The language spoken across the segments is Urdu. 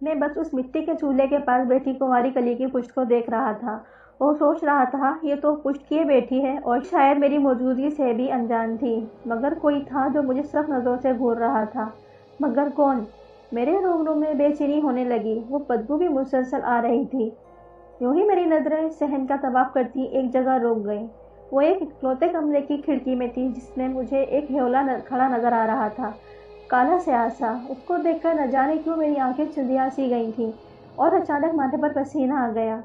میں بس اس مٹی کے چولہے کے پاس بیٹھی کنواری کلی کی پشت کو دیکھ رہا تھا اور سوچ رہا تھا یہ تو پشت کیے بیٹھی ہے اور شاید میری موجودگی سے بھی انجان تھی، مگر کوئی تھا جو مجھے سخت نظروں سے گھور رہا تھا۔ مگر کون؟ میرے روم میں بے چینی ہونے لگی، وہ بدبو بھی مسلسل آ رہی تھی۔ یوں ہی میری نظریں صحن کا طواف کرتی ایک جگہ رک گئیں۔ وہ ایک اکلوتے کمرے کی کھڑکی میں تھی جس میں مجھے ایک ہیولا کھڑا نظر آ رہا تھا، کالا سیاہ سا۔ اس کو دیکھ کر نہ جانے کیوں میری آنکھیں چندیا سی گئی تھیں اور اچانک ماتھے پر پسینہ آ گیا۔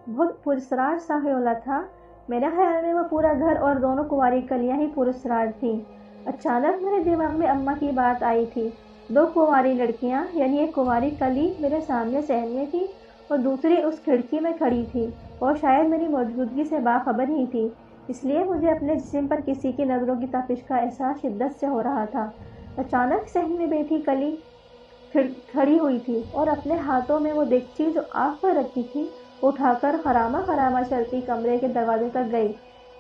بہت پراسرار سا ہیولا تھا، میرے خیال میں وہ پورا گھر اور دونوں کنواری کلیاں ہی پراسرار تھیں۔ اچانک میرے دماغ میں اماں کی بات آئی تھی۔ دو کنواری لڑکیاں، یعنی ایک کنواری کلی میرے سامنے صحن میں تھی اور دوسری اس کھڑکی میں کھڑی تھی اور شاید میری موجودگی سے باخبر ہی تھی، اس لیے مجھے اپنے جسم پر کسی کی نظروں کی تپش کا احساس شدت سے ہو رہا تھا۔ اچانک صحن میں بیٹھی کلی کھڑی ہوئی تھی اور اپنے ہاتھوں میں وہ دیگچی جو آگ پر رکھی تھی اٹھا کر خرامہ خرامہ چلتی کمرے کے دروازے تک گئی۔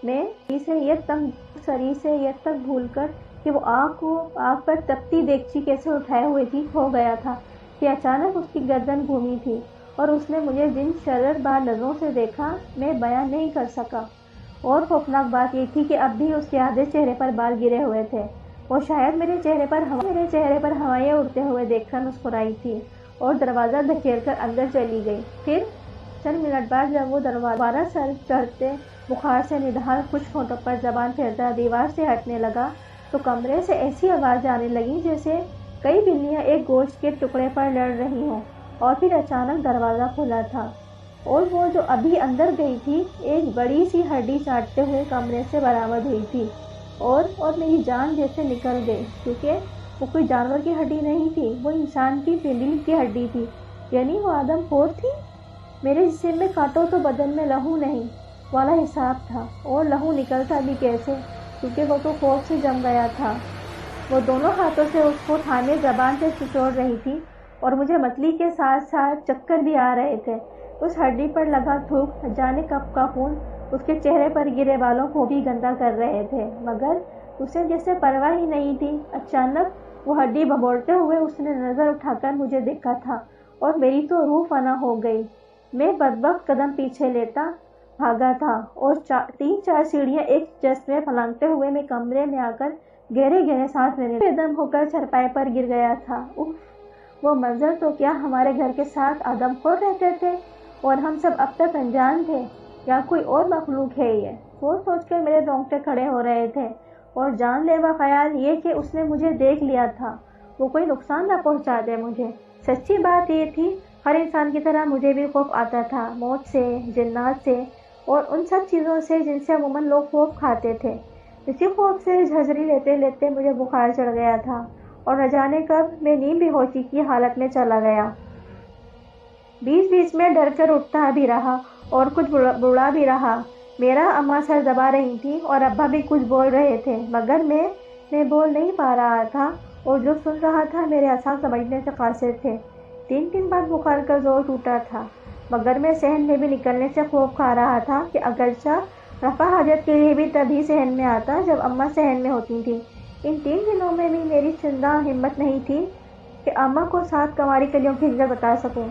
میں سری سے یہ تک بھول کر کہ وہ آگ پر تپتی دیگچی کیسے اٹھائے ہوئے تھی کھو گیا تھا کہ اچانک اس کی گردن گھومی تھی اور اس نے مجھے جن شرر بار نظروں سے دیکھا میں بیان نہیں کر سکا۔ اور خوفناک بات یہ تھی کہ اب بھی اس کے آدھے چہرے پر بال گرے ہوئے تھے۔ وہ شاید میرے چہرے پر ہوائیں اڑتے ہوئے دیکھ کر مسکرائی تھی اور دروازہ دھکیل کر اندر چلی گئی۔ پھر چند منٹ بعد جب وہ دوبارہ سر چڑھتے بخار سے ندہال خشک ہونٹوں پر زبان پھیرتا دیوار سے ہٹنے لگا تو کمرے سے ایسی آواز آنے لگی جیسے کئی بلیاں ایک گوشت کے ٹکڑے پر لڑ رہی ہوں۔ اور پھر اچانک دروازہ کھلا تھا اور وہ جو ابھی اندر گئی تھی ایک بڑی سی ہڈی چاٹتے ہوئے کمرے سے برآمد ہوئی تھی اور میری جان جیسے نکل گئی، کیونکہ وہ کوئی جانور کی ہڈی نہیں تھی، وہ انسان کی پنڈلی کی ہڈی تھی، یعنی وہ آدم خور تھی۔ میرے جسم میں کاٹو تو بدن میں لہو نہیں والا حساب تھا، اور لہو نکلتا بھی کیسے، کیونکہ وہ تو خوف سے جم گیا تھا۔ وہ دونوں ہاتھوں سے اس کو تھامے زبان سے چچوڑ رہی تھی اور مجھے متلی کے ساتھ ساتھ چکر بھی آ رہے تھے۔ اس ہڈی پر لگا تھوک جانے کب کا خون اس کے چہرے پر گرے بالوں کو بھی گندا کر رہے تھے، مگر اسے جیسے پرواہ ہی نہیں تھی۔ اچانک وہ ہڈی بھبوڑتے ہوئے اس نے نظر اٹھا کر مجھے دیکھا تھا اور میری تو روح فنا ہو گئی۔ میں بدبخت قدم پیچھے لیتا بھاگا تھا اور 3-4 سیڑھیاں ایک جست میں پھلانگتے ہوئے میں کمرے میں آ کر گہرے سانس لینے بے دم ہو کر چرپائی پر گر گیا تھا۔ وہ منظر تو کیا ہمارے گھر کے ساتھ آدم خور رہتے تھے اور ہم سب اب تک انجان تھے، یا کوئی اور مخلوق ہے یہ؟ سوچ کر میرے رونگٹے کھڑے ہو رہے تھے اور جان لیوا خیال یہ کہ اس نے مجھے دیکھ لیا تھا، وہ کوئی نقصان نہ پہنچا دے مجھے۔ سچی بات یہ تھی، ہر انسان کی طرح مجھے بھی خوف آتا تھا، موت سے، جنات سے اور ان سب چیزوں سے جن سے عموماً لوگ خوف کھاتے تھے۔ اسی خوف سے جھجری لیتے لیتے مجھے بخار چڑھ گیا تھا اور نہ جانے کب میں نیم بے ہوشی کی حالت میں چلا گیا۔ بیچ میں ڈر کر اٹھتا بھی رہا اور کچھ بڑا بھی رہا۔ میرا اماں سر دبا رہی تھی اور ابا بھی کچھ بول رہے تھے، مگر میں بول نہیں پا رہا تھا اور جو سن رہا تھا میرے اعصاب سمجھنے سے قاصر تھے۔ 3 دن بعد بخار کا زور ٹوٹا تھا، مگر میں صحن میں بھی نکلنے سے خوف کھا رہا تھا کہ اگرچہ رفع حاجت کے لیے بھی تبھی صحن میں آتا جب اماں صحن میں ہوتی تھی۔ ان 3 دنوں میں بھی میری چندہ ہمت نہیں تھی کہ اماں کو 7 کنواری کلیوں کی حقیقت بتا سکوں۔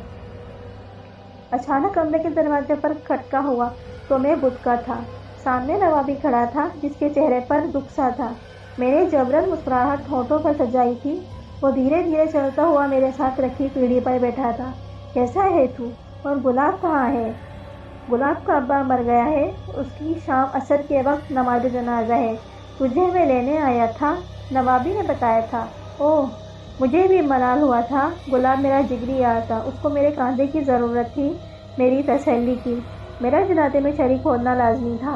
اچانک کمرے کے دروازے پر کھٹکا ہوا تو میں بچکا تھا۔ سامنے نوابی کھڑا تھا جس کے چہرے پر دکھ سا تھا۔ میں نے جبراً مسکراہٹ ہونٹوں پر سجائی تھی۔ وہ دھیرے چلتا ہوا میرے ساتھ رکھی پیڑھی پر بیٹھا تھا۔ کیسا ہے تو؟ اور گلاب کہاں ہے؟ گلاب کا ابا مر گیا ہے، اس کی شام عصر کے وقت نماز جنازہ ہے، تجھے میں لینے آیا تھا، نوابی نے بتایا تھا۔ اوہ، مجھے بھی ملال ہوا تھا۔ گلاب میرا جگری یار تھا، اس کو میرے کاندھے کی ضرورت تھی، میری تسلی کی۔ میرا جنازے میں شریک ہونا لازمی تھا۔